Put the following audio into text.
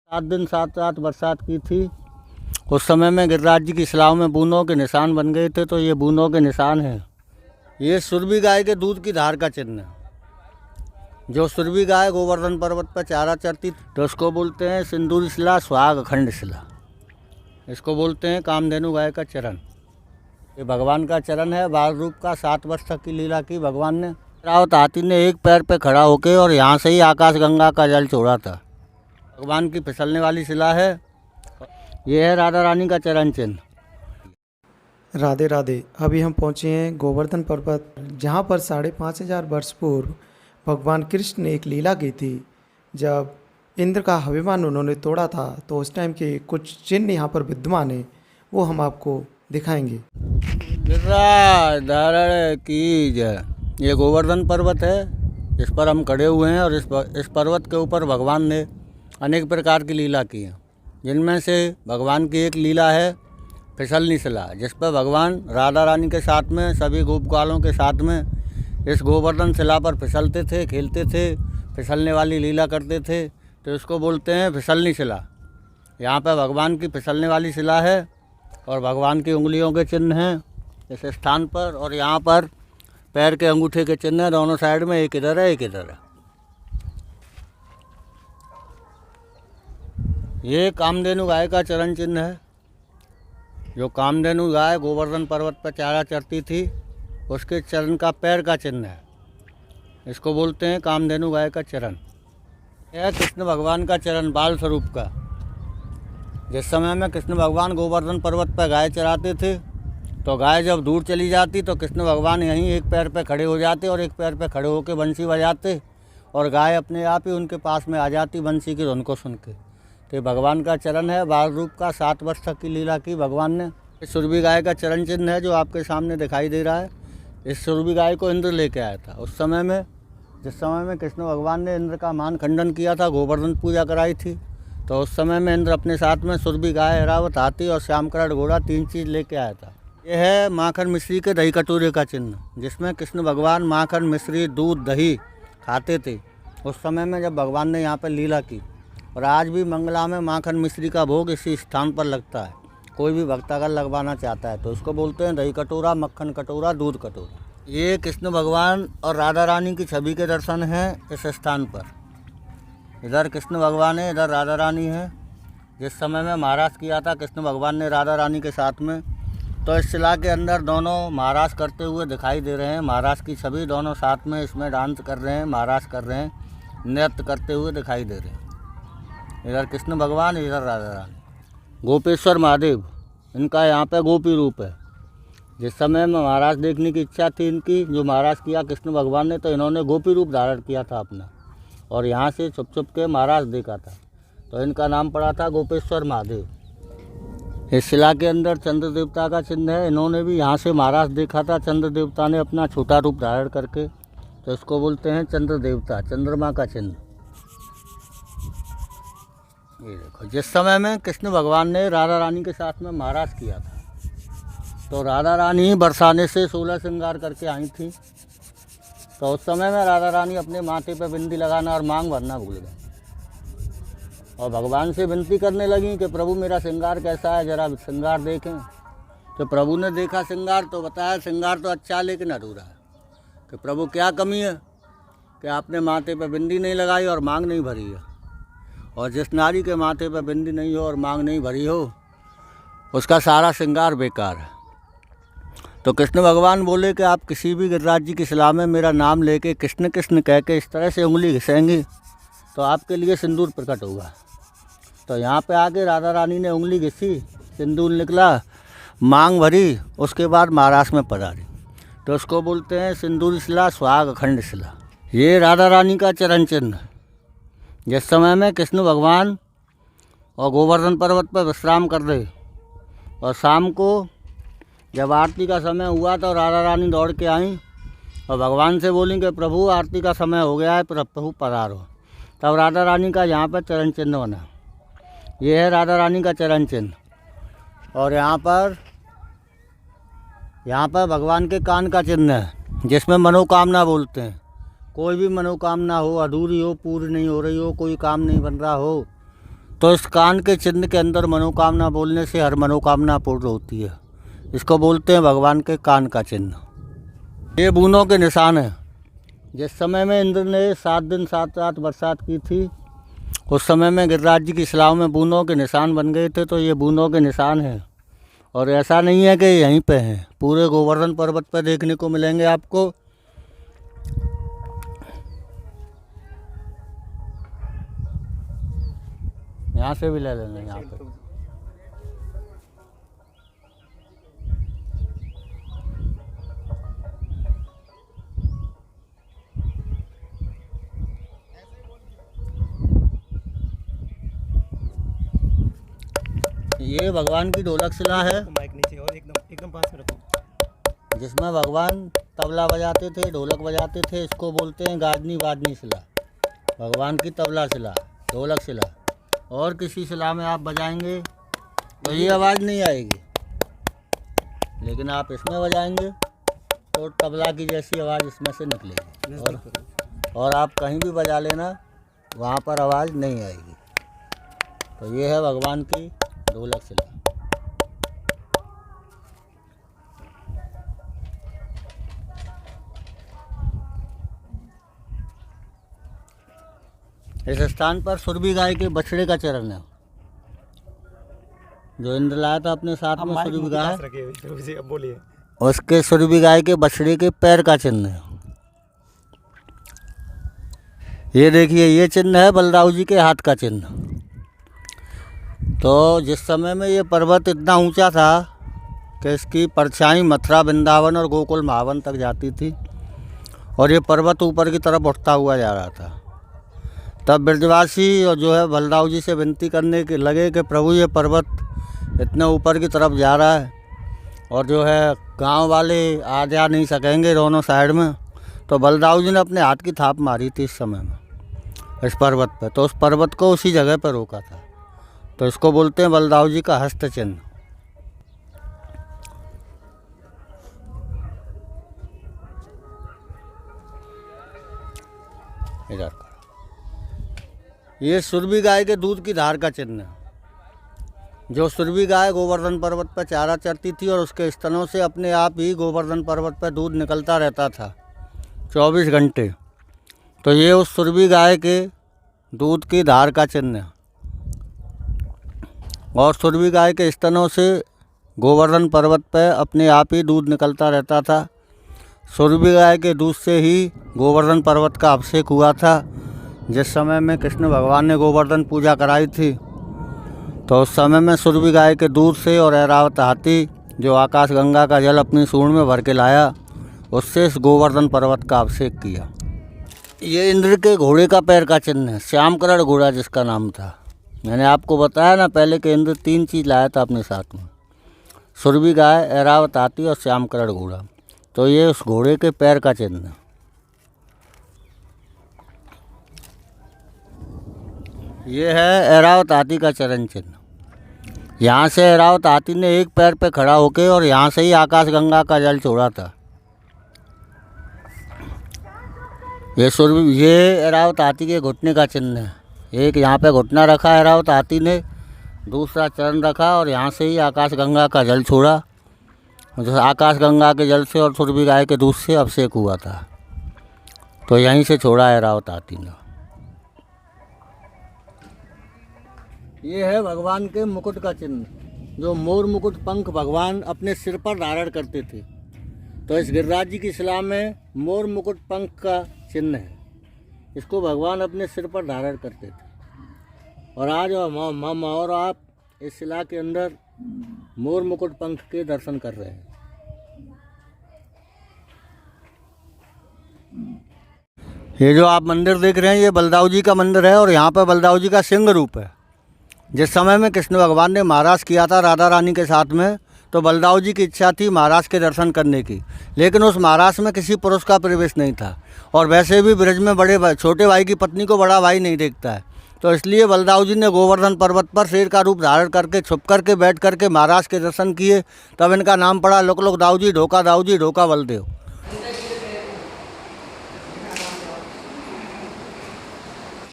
7 दिन 7 रात बरसात की थी। उस समय में गिरिराज जी की शिलाओं में बूंदों के निशान बन गए थे, तो ये बूंदों के निशान हैं। ये सुरभि गाय के दूध की धार का चिन्ह है। जो सुरभि गाय गोवर्धन पर्वत पर चारा चरती तो उसको बोलते हैं सिंदूरी शिला, सुहाग अखंड शिला। इसको बोलते हैं कामधेनु गाय का चरण। ये भगवान का चरण है। बाल रूप का 7 वर्ष तक की लीला की भगवान ने। रावत हाथी ने एक पैर पे खड़ा होके और यहाँ से ही आकाश गंगा का जल छोड़ा था। भगवान की फिसलने वाली शिला है। ये है राधा रानी का चरण चिन्ह। राधे राधे। अभी हम पहुँचे हैं गोवर्धन पर्वत, जहाँ पर 5500 वर्ष पूर्व भगवान कृष्ण ने एक लीला की थी। जब इंद्र का अभिमान उन्होंने तोड़ा था, तो उस टाइम के कुछ चिन्ह यहाँ पर विद्यमान है, वो हम आपको दिखाएंगे। गिरिराज धारण की जय। ये गोवर्धन पर्वत है, इस पर हम खड़े हुए हैं और इस पर्वत के ऊपर भगवान ने अनेक प्रकार की लीला की है। जिनमें से भगवान की एक लीला है फिसलनी शिला, जिस पर भगवान राधा रानी के साथ में सभी गोपकालों के साथ में इस गोवर्धन शिला पर फिसलते थे, खेलते थे, फिसलने वाली लीला करते थे। तो इसको बोलते हैं फिसलनी शिला। यहाँ पर भगवान की फिसलने वाली शिला है और भगवान की उंगलियों के चिन्ह हैं इस स्थान पर, और यहाँ पर पैर के अंगूठे के चिन्ह हैं दोनों साइड में, एक इधर है एक इधर है। ये कामधेनु गाय का चरण चिन्ह है। जो कामधेनु गाय गोवर्धन पर्वत पर चारा चरती थी, उसके चरण का पैर का चिन्ह है। इसको बोलते हैं कामधेनु गाय का चरण। यह कृष्ण भगवान का चरण बाल स्वरूप का। जिस समय में कृष्ण भगवान गोवर्धन पर्वत पर गाय चराते थे, तो गाय जब दूर चली जाती तो कृष्ण भगवान यहीं एक पैर पर खड़े हो जाते और एक पैर पर खड़े होकर बंसी बजाते, और गाय अपने आप ही उनके पास में आ जाती बंसी की धुन को सुन के। तो भगवान का चरण है। बाल रूप का 7 वर्ष तक की लीला की भगवान ने। इस सुरभि गाय का चरण चिन्ह है जो आपके सामने दिखाई दे रहा है। इस सुरभि गाय को इंद्र लेके आया था। उस समय में जिस समय में कृष्ण भगवान ने इंद्र का मान खंडन किया था, गोवर्धन पूजा कराई थी, तो उस समय में इंद्र अपने साथ में सुरभि गाय, ऐरावत हाथी और श्यामकरण घोड़ा 3 चीज़ लेके आया था। यह है माखन मिश्री के दही कटोरे का चिन्ह, जिसमें कृष्ण भगवान माखन मिश्री दूध दही खाते थे उस समय में जब भगवान ने यहाँ पर लीला की। और आज भी मंगला में माखन मिश्री का भोग इसी स्थान पर लगता है। कोई भी भक्त अगर लगवाना चाहता है तो इसको बोलते हैं दही कटोरा, मक्खन कटोरा, दूध कटोरा। ये कृष्ण भगवान और राधा रानी की छवि के दर्शन हैं इस स्थान पर। इधर कृष्ण भगवान है, इधर राधा रानी है। जिस समय में महाराज किया था कृष्ण भगवान ने राधा रानी के साथ में, तो इस शिला के अंदर दोनों महाराज करते हुए दिखाई दे रहे हैं। महाराज की छवि दोनों साथ में इसमें डांस कर रहे हैं, महाराज कर रहे हैं, नृत्य करते हुए दिखाई दे रहे हैं। इधर कृष्ण भगवान, इधर राधा रानी। गोपेश्वर महादेव इनका यहाँ पे गोपी रूप है। जिस समय में महाराज देखने की इच्छा थी इनकी, जो महाराज किया कृष्ण भगवान ने, तो इन्होंने गोपी रूप धारण किया था अपना, और यहाँ से छुप छुप के महाराज देखा था, तो इनका नाम पड़ा था गोपेश्वर महादेव। इस शिला के अंदर चंद्र देवता का चिन्ह है। इन्होंने भी यहाँ से महाराज देखा था चंद्र देवता ने अपना छोटा रूप धारण करके, तो इसको बोलते हैं चंद्र देवता, चंद्रमा का चिन्ह। ये देखो, जिस समय में कृष्ण भगवान ने राधा रानी के साथ में महाराज किया था, तो राधा रानी बरसाने से 16 श्रृंगार करके आई थी। तो उस समय में राधा रानी अपने माथे पे बिंदी लगाना और मांग भरना भूल गई, और भगवान से विनती करने लगी कि प्रभु मेरा श्रृंगार कैसा है, जरा श्रृंगार देखें। तो प्रभु ने देखा श्रृंगार, तो बताया श्रृंगार तो अच्छा है लेकिन अधूरा है। कि प्रभु क्या कमी है कि आपने माथे पे बिंदी नहीं लगाई और मांग नहीं भरी है। और जिस नारी के माथे पर बिंदी नहीं हो और मांग नहीं भरी हो, उसका सारा श्रृंगार बेकार है। तो कृष्ण भगवान बोले कि आप किसी भी गिरिराज जी की शिला में मेरा नाम लेके कृष्ण कृष्ण कह के इस तरह से उंगली घिसेंगी तो आपके लिए सिंदूर प्रकट होगा। तो यहाँ पे आके राधा रानी ने उंगली घिसी, सिंदूर निकला, मांग भरी, उसके बाद महाराज में पधारी। तो उसको बोलते हैं सिंदूरी शिला, सुहाग अखंड शिला। ये राधा रानी का चरण चिन्ह। जिस समय में कृष्ण भगवान और गोवर्धन पर्वत पर विश्राम कर रहे, और शाम को जब आरती का समय हुआ तो राधा रानी दौड़ के आई और भगवान से बोली कि प्रभु आरती का समय हो गया है, प्रभु पधारो। तब राधा रानी का यहाँ पर चरण चिन्ह बना। ये है राधा रानी का चरण चिन्ह। और यहाँ पर भगवान के कान का चिन्ह है, जिसमें मनोकामना बोलते हैं। कोई भी मनोकामना हो, अधूरी हो, पूरी नहीं हो रही हो, कोई काम नहीं बन रहा हो, तो इस कान के चिन्ह के अंदर मनोकामना बोलने से हर मनोकामना पूर्ण होती है। इसको बोलते हैं भगवान के कान का चिन्ह। ये बूंदों के निशान है। जिस समय में इंद्र ने 7 दिन 7 रात बरसात की थी, उस समय में गिरिराज जी की शिलाओं में बूंदों के निशान बन गए थे। तो ये बूंदों के निशान हैं। और ऐसा नहीं है कि यहीं पे हैं, पूरे गोवर्धन पर्वत पर देखने को मिलेंगे आपको। यहाँ से भी ले लेंगे यहाँ पे। ये भगवान की ढोलक शिला है, माइक नीचे और एकदम पास में रखो, जिसमें भगवान तबला बजाते थे, ढोलक बजाते थे। इसको बोलते हैं गाजनी वाजनी शिला। भगवान की तबला शिला, ढोलक शिला। और किसी शिला में आप बजाएंगे तो ये आवाज़ नहीं आएगी, लेकिन आप इसमें बजाएंगे तो तबला की जैसी आवाज़ इसमें से निकलेगी। और आप कहीं भी बजा लेना, वहाँ पर आवाज़ नहीं आएगी। तो ये है भगवान की ढोलक शिला। इस स्थान पर सुरभि गाय के बछड़े का चरण है, जो इंद्र लाया था अपने साथ में। सुरभि गाय रखिए, अब बोलिए। उसके सुरभि गाय के बछड़े के पैर का चिन्ह है। ये देखिए, ये चिन्ह है बलदाऊ जी के हाथ का चिन्ह। तो जिस समय में ये पर्वत इतना ऊंचा था कि इसकी परछाई मथुरा, वृंदावन और गोकुल महावन तक जाती थी, और ये पर्वत ऊपर की तरफ उठता हुआ जा रहा था। तब ब्रजवासी और जो है बलदाऊ जी से विनती करने के लगे कि प्रभु ये पर्वत इतने ऊपर की तरफ जा रहा है, और जो है गांव वाले आ जा नहीं सकेंगे दोनों साइड में। तो बलदाऊ जी ने अपने हाथ की थाप मारी थी इस समय में इस पर्वत पर। तो उस पर्वत को उसी जगह पर रोका था। तो इसको बोलते हैं बलदाऊ जी का हस्त चिन्ह। इधर का ये सुरभि गाय के दूध की धार का चिन्ह है। जो सुरभि गाय गोवर्धन पर्वत पर चारा चरती थी, और उसके स्तनों से अपने आप ही गोवर्धन पर्वत पर दूध निकलता रहता था 24 घंटे। तो ये उस सुरभि गाय के दूध की धार का चिन्ह है। और सुरभि गाय के स्तनों से गोवर्धन पर्वत पर अपने आप ही दूध निकलता रहता था। सुरभि गाय के दूध से ही गोवर्धन पर्वत का अभिषेक हुआ था। जिस समय में कृष्ण भगवान ने गोवर्धन पूजा कराई थी, तो उस समय में सुरभि गाय के दूध से और ऐरावत हाथी जो आकाश गंगा का जल अपनी सूंड में भर के लाया, उससे इस गोवर्धन पर्वत का अभिषेक किया। ये इंद्र के घोड़े का पैर का चिन्ह है, श्यामकरण घोड़ा जिसका नाम था। मैंने आपको बताया ना पहले कि इंद्र 3 चीज़ लाया था अपने साथ में, सुरभि गाय, ऐरावत हाथी और श्यामकरण घोड़ा। तो ये उस घोड़े के पैर का चिन्ह है। ये है ऐरावत हाथी का चरण चिन्ह। यहाँ से ऐरावत हाथी ने एक पैर पे खड़ा होके और यहाँ से ही आकाश गंगा का जल छोड़ा था। ये ऐरावत हाथी के घुटने का चिन्ह है। एक यहाँ पे घुटना रखा ऐरावत हाथी ने, दूसरा चरण रखा और यहाँ से ही आकाश गंगा का जल छोड़ा। जो आकाश गंगा के जल से और सुरभि गाय के दूध से अभिषेक हुआ था, तो यहीं से छोड़ा ऐरावत हाथी ने। ये है भगवान के मुकुट का चिन्ह, जो मोर मुकुट पंख भगवान अपने सिर पर धारण करते थे। तो इस गिरिराज जी की शिला में मोर मुकुट पंख का चिन्ह है। इसको भगवान अपने सिर पर धारण करते थे। और आज हम और आप इस शिला के अंदर मोर मुकुट पंख के दर्शन कर रहे हैं। ये जो आप मंदिर देख रहे हैं, ये बलदाऊ जी का मंदिर है, और यहाँ पर बलदाऊ जी का सिंह रूप है। जिस समय में कृष्ण भगवान ने महाराज किया था राधा रानी के साथ में, तो बलदाऊ जी की इच्छा थी महाराज के दर्शन करने की, लेकिन उस महाराज में किसी पुरुष का प्रवेश नहीं था। और वैसे भी ब्रज में छोटे भाई की पत्नी को बड़ा भाई नहीं देखता है। तो इसलिए बलदाऊ जी ने गोवर्धन पर्वत पर शेर का रूप धारण करके छुप करके बैठ करके महाराज के दर्शन किए। तब इनका नाम पड़ा लुक लुक दाऊ जी, ढोका दाऊ जी, ढोका बलदेव।